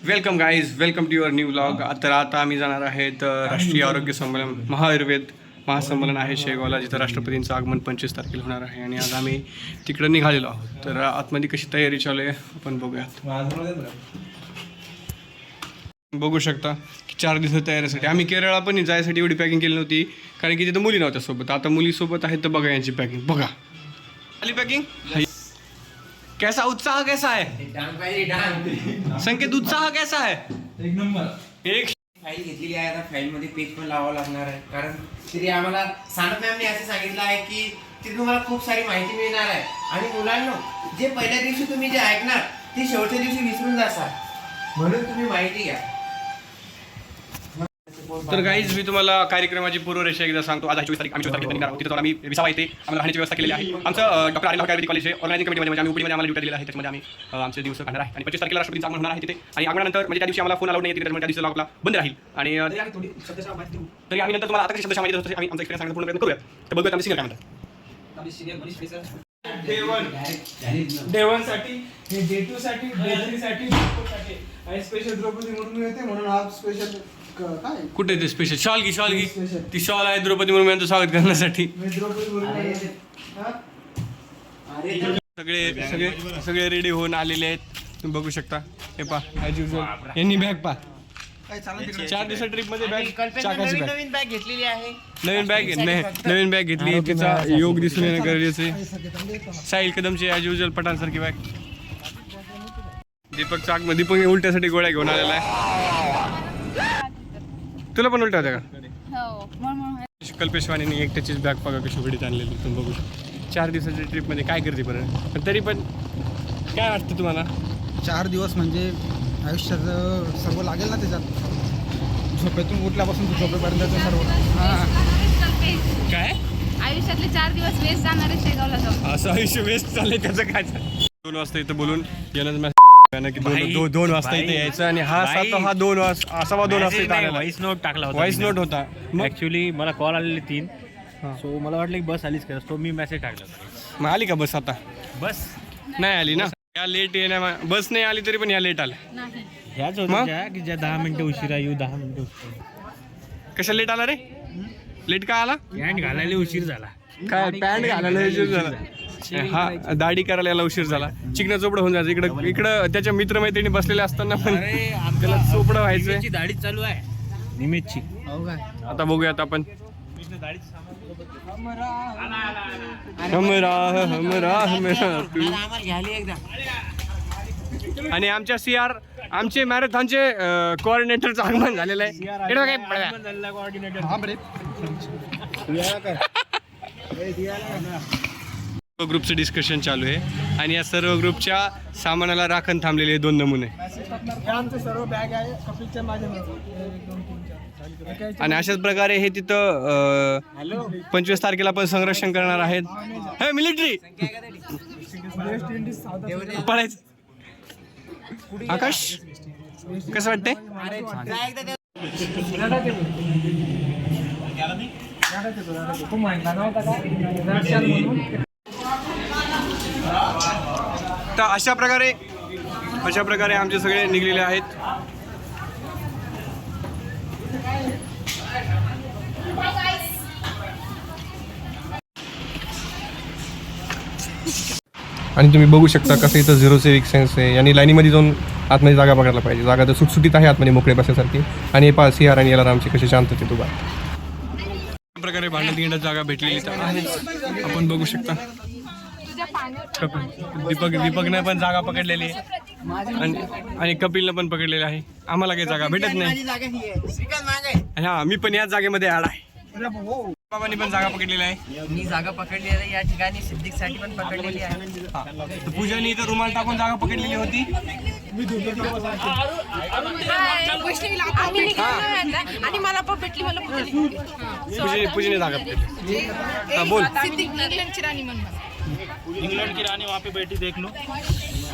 Welcome guys, welcome to your new vlog. तर आता आम्ही जाणार आहेत राष्ट्रीय आरोग्य संमेलन महाआयुर्वेद महासंमेलन आहे शेगावला, जिथं राष्ट्रपतींचं आगमन 25 तारखेला होणार आहे. आणि आज आम्ही तिकडं निघालेलो आहोत. तर आतमध्ये कशी तयारी चालू आहे आपण बघूयात. बघू शकता की 4 दिवस तयारीसाठी आम्ही केरळला पण जायसाठी एवढी पॅकिंग केली नव्हती, कारण की तिथं मुली नव्हत्या सोबत. आता मुली सोबत आहेत तर बघा यांची पॅकिंग बघा. आली पॅकिंग. कैसा उत्साह कैसा है संकेत, उत्साह कैसा है? एक नंबर. एक फाईल घेतलेली आहे. आता फाईलमध्ये पेज पण लावावं लागणार आहे, कारण तिथे आम्हाला सानप मॅमने असं सांगितलं आहे की तिथे तुम्हाला खूप सारी माहिती मिळणार आहे. आणि मुलांना जे पहिल्या दिवशी तुम्ही जे ऐकणार ते शेवटच्या दिवशी विसरून जासाल, म्हणून तुम्ही माहिती घ्या. तर गाईज मी तुम्हाला कार्यक्रमाची पूर्वरेषा एकदा सांगतो. आज 24 तारीख आम्ही 24 तारखेला निघणार आहोत. तिथं जाऊन आम्ही विसावा येथे आम्हाला राहण्याची व्यवस्था केलेली आहे. आमचं डॉक्टर आर्यन आयुर्वेदिक कॉलेज ऑर्गनायझिंग कमिटीमध्ये म्हणजे आम्ही उपरीमध्ये आम्हाला ड्युटी दिलेली आहे. त्याच्यामध्ये आम्ही आमचे दिवस काढणार आहे. आणि 25 तारखेला राष्ट्रपतींचं आगमन होणार आहे तिथे. आणि आगमनानंतर म्हणजे त्या दिवशी आम्हाला फोन अलाउड नाही तिथे, त्यामुळे त्या दिवशी आपला बंद राहील. आणि तरी आम्ही नंतर तुम्हाला आता कशी शब्दशा माहिती होतं आम्ही आमचा एक्सपिरियन्स सांगण्याचा पूर्ण प्रयत्न करूया. तर बघूयात आम्ही सिनियर काय म्हणतात. डे 1 साठी, डे 2 साठी, डे 3 साठी, डे 4 साठी आणि स्पेशल द्रौपदी म्हणून येते, म्हणून हा स्पेशल काय कुठे ते स्पेशल शॉल घी ती शॉल आहे द्रौपदी मुर्मू यांचं स्वागत करण्यासाठी. द्रौपदी म्हणून सगळे सगळे सगळे रेडी होऊन आलेले आहेत. तुम्ही बघू शकता. हे पा ॲज युजल यांनी बॅग पा 4 दिवसा ट्रिप मध्ये बॅग चाकाची बॅग नवीन बॅग घेतलेली आहे. नवीन बॅग घेतली. तिचा योग दिसून येणं गरजेचं आहे. साहिल कदमची ॲज युजल पठाणसारखी बॅग. दीपक उलट्यासाठी गोळ्या घेऊन आलेला आहे. तुला पण उलट्या होत्या का? कल्पेशवाणीने एकट्याचीच बॅग बघा कशी घडीत आणलेली तुम्ही बघू शकता. 4 दिवसाच्या ट्रिपमध्ये काय करते बरं, पण तरी पण काय वाटतं तुम्हाला? 4 दिवस म्हणजे आयुष्याचं सर्व लागेल ना त्याच्यात. झोपेतून उठल्यापासून झोपेपर्यंतचं सर्व. काय आयुष्यातले 4 दिवस वेस्ट जाणार आहे शेगावला जाऊन. असं आयुष्य वेस्ट चाललंय त्याचं काय? 2 वाजता इथं बोलून गेलं की 2 वाजता इथे यायचं. आणि हा 2 वाजता असावा 2 वाजता इथं आलेला. व्हॉइस नोट टाकला होता. व्हॉइस नोट होता. ऍक्च्युली मला कॉल आलेले 3, सो मला वाटलं की बस आलीच का, तो मी मेसेज टाकला होता. मग आली का बस? आता बस नाही आली ना. या लेट येण्या बस नाही आली तरी पण या लेट आल्या. नाही ह्याच मग? होत्या की ज्या 10 मिनिटं उशिरा येऊ, 10 मिनिटं उशिरा. कशा लेट आला रे? लेट का आला? पॅन्ट घालायला उशीर झाला. काय पॅन्ट घालायला उशीर झाला? हा दाढी करायला याला उशीर झाला. चिकना चोपडं होऊन जायचं. इकडं त्याच्या मित्रमैत्रिणी बसलेले असताना पण त्याला चोपडं व्हायचं. दाढी चालू आहे निमितची. आता बघूयात आपण. आम्हाला घ्यायला एकदा. आणि आमचे मॅरेथॉनचे कोऑर्डिनेटरचं आगमन झालेलं आहे. ग्रुपचं डिस्कशन चालू आहे आणि या सर्व ग्रुपच्या सामानाला राखण थांबलेले 2 नमुने. आमचं सर्व बॅग आहे कपिलच्या माझ्या. आणि अशाच प्रकारे हे तिथं 25 तारखेला पण संरक्षण करणार आहेत. हे मिलिटरी पळायचं. आकाश कसं वाटतंय? खूप माहिती नव्हता का. तर अशा प्रकारे आमचे सगळे निघलेले आहेत. आणि तुम्ही बघू शकता कसं इथं 0 सिव्हिक सेन्स आहे. आणि लाईनीमध्ये जाऊन आतमध्ये जागा बघायला पाहिजे. जागा तर सुटसुटीत आहे आतमध्ये मोकळे बसायसारखी. आणि हे सिहार आणि याला आमची कशी शांततेत उभा प्रकारे भांडत घेण्यात जागा भेटलेली आपण बघू शकता. दीपकने पण जागा पकडलेली आहे आणि कपिलनं पण पकडलेली आहे. आम्हाला काही जागा भेटत नाही. हा मी पण याच जागेमध्ये ऍड आहे. बाबांनी पण जागा पकडलेली आहे. मी जागा पकडलेली आहे या ठिकाणी. सिद्धिकसाठी पण पकडलेली आहे. पूजाने इथं रुमाल टाकून जागा पकडलेली होती. आणि मला पण भेटली. पूजेने जागा पकडली. हा बोल. इंग्लंडची राणी म्हणून. इंग्लैंड की रानी वहाँ पे बैठी देख लो.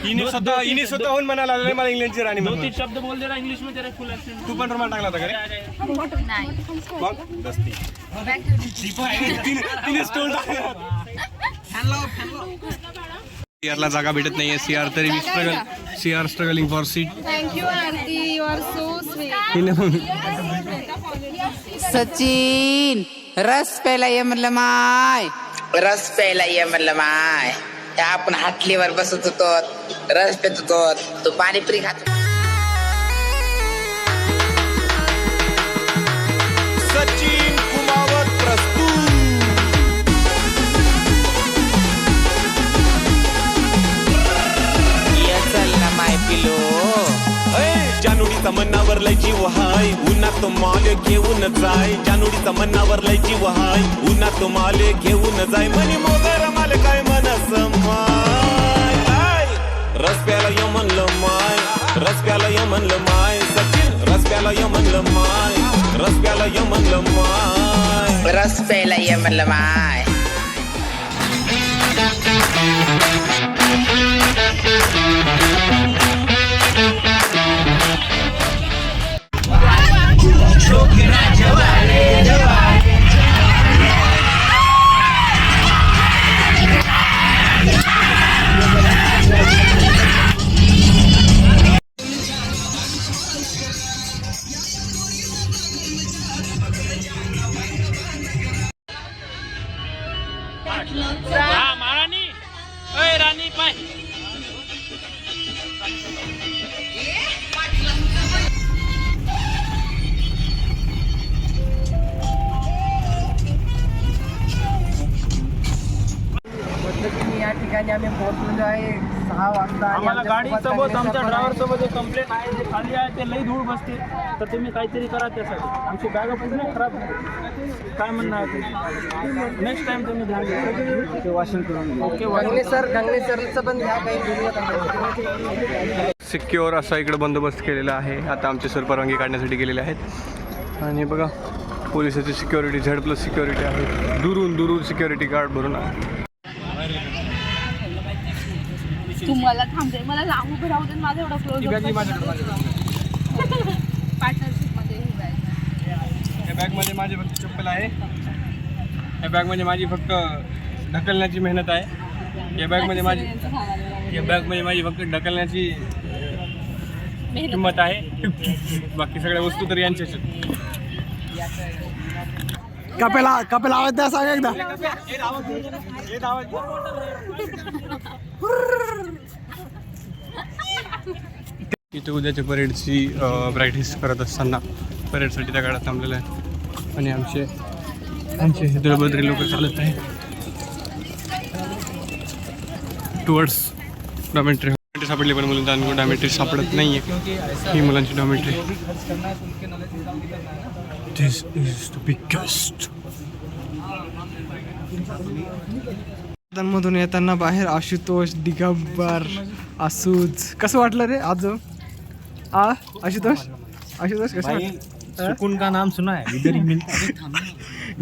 हिने स्वतःहून म्हणायला लागले मला इंग्लंडची राणी म्हणून. 2-3 शब्द बोल दे रहा इंग्लिश में तेरा फुल एक्सेंट. तू पण रुमाल टाकला होता का रे? नाही मग दस्ती तिने स्टोल टाकला. CR जागा भेटत नाहीये. CR तरी struggling for seat. Thank you Aarti, you are so sweet. Sachin रस प्यायला ये म्हणलं माय, रस प्यायला ये म्हणलं माय. त्या आपण हाटलीवर बसत होतो, रस पेत होतो, तू पाणीपुरी खात. सचिन कुमावत प्रस्तुत. ये चल ना माय पिलो. जानोडीचा मनावर लय जीव हाय, उन्हात माल घेऊन जाय. जानोडीचा मनावर लय जीव हाय, उन्हात माल घेऊन जाय. मनी मोगर माल काय मनस माय. रस प्याला य म्हणलं माय, रस प्याला य म्हणलं माय. सचिन रस प्याला य म्हणलं माय, रस प्याला य म्हणलं माय. रस प्यायला ये म्हणलं माय. राणी पाय. या ठिकाणी आम्ही पोहोचलेलो आहे 6 वाजता. आम्हाला गाडीसोबत आमच्या ड्रायव्हर सोबत एक कंप्लेंट आहे, जे खाली आहे ते लई धूळ बसते, तर तुम्ही काहीतरी करा त्यासाठी. आमची बॅग पूर्ण खराब आहे. काय म्हणणं आहे ते? नेक्स्ट टाइम तुम्ही ध्यान द्या. वॉशिंग करून ओके. गंगणे सरचं पण ह्या काही व्हिडिओ. सिक्युअर असा इकडे बंदोबस्त केलेला आहे. आता आमचे सर परवानगी काढण्यासाठी गेलेले आहेत. आणि बघा पोलिसाची सिक्युरिटी Z+ सिक्युरिटी आहे. दुरून सिक्युरिटी गार्ड भरून आहे. तू मला थांबते, मला लांब उभं राहू दे. माझं एवढं क्लोज पार्टनरशिपमध्ये ही बॅग. या बॅगमध्ये माझी फक्त चप्पल आहे. या बॅगमध्ये माझी फक्त ढकलण्याची मेहनत आहे. या बॅगमध्ये माझी फक्त ढकलण्याची किंमत आहे. बाकी सगळ्या वस्तू तर यांच्याच आहेत. कपेला आवाज द्या, सांग एकदा. इथे उद्याच्या परेडची प्रॅक्टिस करत असताना परेडसाठी त्या गाड्या थांबलेल्या आहेत. आणि आमचे दळबद्री लोक चालत आहेत टुवर्ड्स डॉमेट्री. सापडली पण मुलांना डॉमेट्री सापडत नाही आहे. ही मुलांची dormitory. This is the biggest. मधून येताना बाहेर आशुतोष, दिगंबर, आसूज. कसं वाटलं रे आज? आशुतोष कसं वाटलं? सुकून का नाम सुना है, इधर ही मिलता है.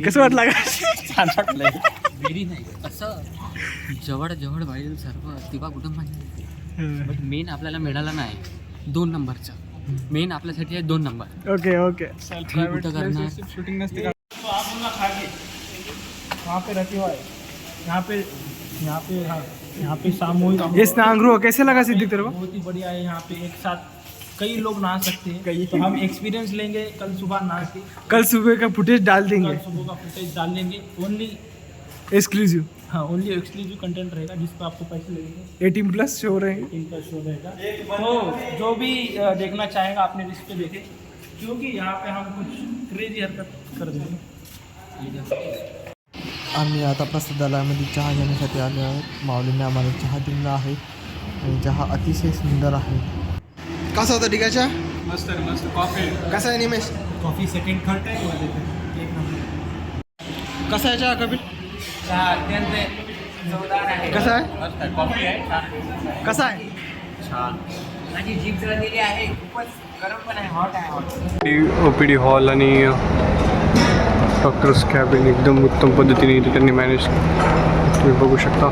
कसं वाटलं? छान वाटलंय. वेरी नाही असं जवळ पाहिजे सर्व तेव्हा कुटुंबाने. बट मेन आपल्याला मिळाला नाही 2 नंबरचा. मेन आपल्यासाठी आहे 2 नंबर. ओके कुठं करणार? शूटिंग नसते का? तो आप उनका खा के वहाँ पे रखे हुआ है. यहाँ पे सामूहिक ये स्नान गृह कैसे लगा सिद्दीक तेरे को? बहुत ही बढ़िया है. यहाँ पे एक साथ कई लोग नहा सकते हैं. तो हम एक्सपीरियंस लेंगे कल सुबह नहा के. कल सुबह का फुटेज डाल देंगे. कल सुबह का फुटेज डाल लेंगे. Only exclusive. हाँ ओनली एक्सक्लूसिव कंटेंट रहेगा जिस पर आपको पैसे लगेंगे. 18+ शो रहेंगे. इनका शो रहेगा. तो जो भी देखना चाहेगा अपने रिस्क पे देखे, क्योंकि यहाँ पे हम कुछ क्रेजी हरकत कर देंगे. आम्ही आता प्रसादालयामध्ये चहा घेण्यासाठी आलो आहोत. माऊलीने आम्हाला चहा दिला आहे आणि चहा अतिशय सुंदर आहे. कसा होता डिगाच्या? मस्त कॉफी. कसा आहे निमेश? कॉफी सेकंड थर्ड टाइम एक नंबर. कसा आहे चहा कपिल? चहा अत्यंत चवदार आहे. कसा आहे? कॉफी आहे. कसा आहे? माझी जीभ जळलेली आहे. खूपच गरम पण आहे. हॉट आहे. OPD हॉल आणि डॉक्टर्स कॅबिन एकदम उत्तम पद्धतीने इथे त्यांनी मॅनेज तुम्ही बघू शकता.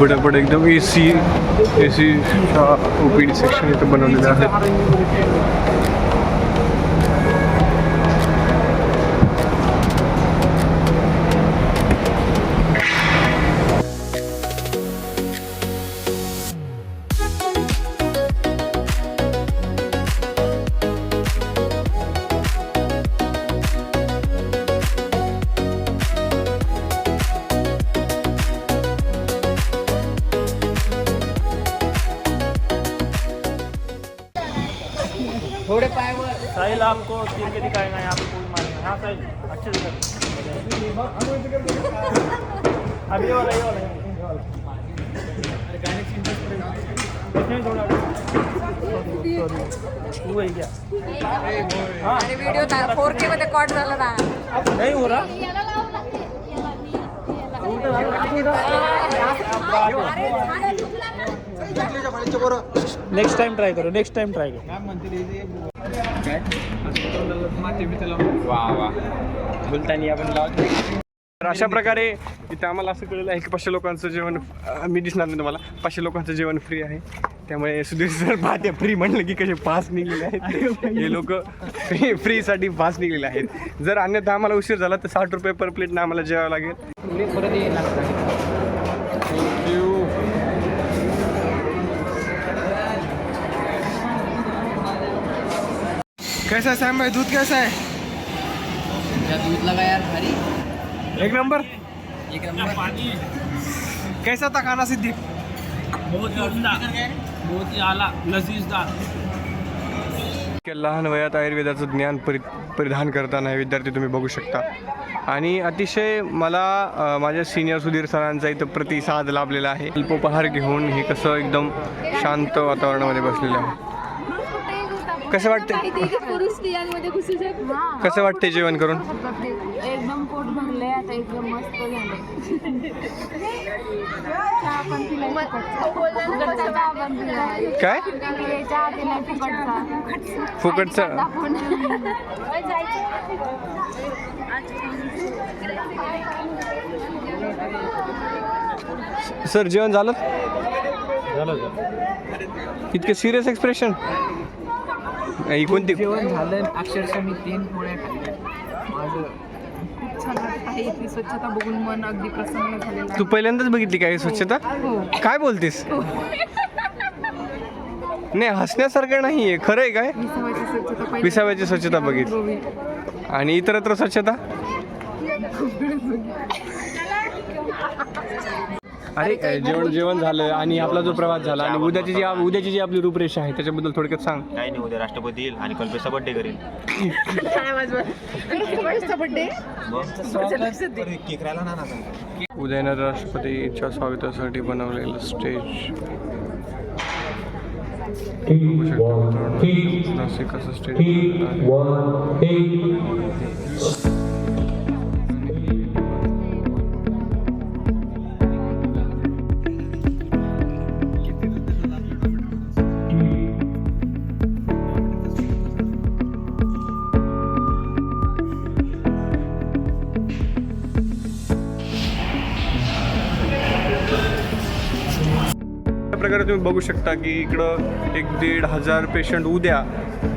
बडबड एकदम AC OPD सेक्शन इथं बनवलेलं आहे. थोड़े पायावर साहिल आपको तीर के दिखाएगा यहाँ पे कोई मारेगा। हाँ साहिल अच्छे से कर। अब ये वाला थोड़ा तू है क्या? हाँ अरे व्हिडिओ 4K मध्ये कॉट झाला ना. नहीं हो रहा। नेक्स्ट टाइम ट्राय करो. बोलताना आपण लॉग. तर अशा प्रकारे इथं आम्हाला असं कळलं आहे की 500 लोकांचं जेवण मी दिसणार नाही तुम्हाला. 500 लोकांचं जेवण फ्री आहे. त्यामुळे सुधीर सर पाहते फ्री म्हणलं की कसे पास निघलेले आहेत. हे लोक फ्रीसाठी पास निघलेले आहेत. जर अन्यथा आम्हाला उशीर झाला तर 60 रुपये पर प्लेटनं आम्हाला जेवावं लागेल. थँक्यू. कैसा है सैम भाई, दूध कैसा है? क्या दूध लगा यार भारी. एक नंबर. एक नंबर. कैसा था खाना सिद्दीक? बहुत ही आला लजीजदार. लहान वयात आयुर्वेदाचं ज्ञान परिधान करताना हे विद्यार्थी तुम्ही बघू शकता. आणि अतिशय मला माझ्या सिनियर सुधीर सरांचा इथं प्रतिसाद लाभलेला आहे. अल्पोपहार घेऊन हे कसं एकदम शांत वातावरणामध्ये बसलेलं आहे. कसं वाटते? पुरुष स्त्रियांमध्ये घुसू शकतो. कसं वाटते जेवण करून? एकदम पोट भरलंय आता. एकदम मस्त झालं. चहा पण पिलाय फुकटचा. चहा पण पिलाय. काय चहा पिलाय फुकटचा? सर जेवण झालं? इतके सिरियस एक्सप्रेशन. ही कोणती? जेवण झालं अक्षरशः मी 3 पोळ्या खाल्ल्या. खूप छान वाटत आहे. इथली स्वच्छता बघून मन अगदी प्रसन्न झालेलं आहे. तू पहिल्यांदाच बघितली काय स्वच्छता? काय बोलतेस? नाही हसण्यासारखं नाहीये, खरं आहे काय? विसाव्याची स्वच्छता पहिली. विसाव्याची स्वच्छता बघितली आणि इतरत्र स्वच्छता. अरे जेवण झालं आणि आपला जो प्रवास झाला आणि उद्याची जी आपली रूपरेषा आहे त्याच्याबद्दल थोडक्यात सांग. काही नाही, उद्या राष्ट्रपती येईल आणि कल्पेशचा बड्डे करेल. केक राहिला ना. उद्या येणाऱ्या राष्ट्रपतीच्या स्वागतासाठी बनवलेलं स्टेज बघू शकता मित्रांनो. नाशिक असं स्टेज प्रकारे तुम्ही बघू शकता की इकडं 1,500 पेशंट उद्या,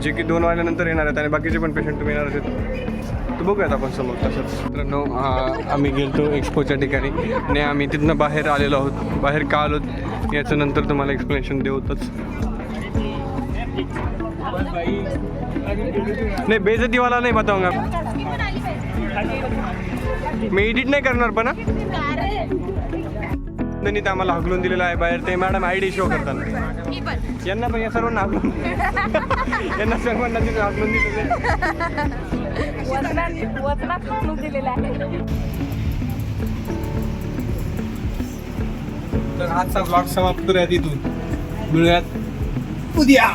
जे की 2 वाजल्यानंतर येणार आहेत आणि बाकीचे पण पेशंट तुम्ही येणार आहेत. तर बघूयात आपण समोर. तसंच मित्रांनो आम्ही गेलो एक्सपोच्या ठिकाणी आणि आम्ही तिथनं बाहेर आलेलो आहोत. बाहेर का आलो याचं नंतर तुम्हाला एक्सप्लेनेशन देऊतच. नाही बेइज्जतीवाला नाही बताऊंगा. मी एडिट नाही करणार पण त्यांनी आम्हाला हकलून दिलेलं आहे बाहेर. ते मॅडम ID शो करताना यांना पण या सर्वांना हकलून यांना सर्वांना तिथे हकलून दिलेलं आहे. तर आजचा ब्लॉग समाप्त करूयात. इथून मिळूयात उद्या.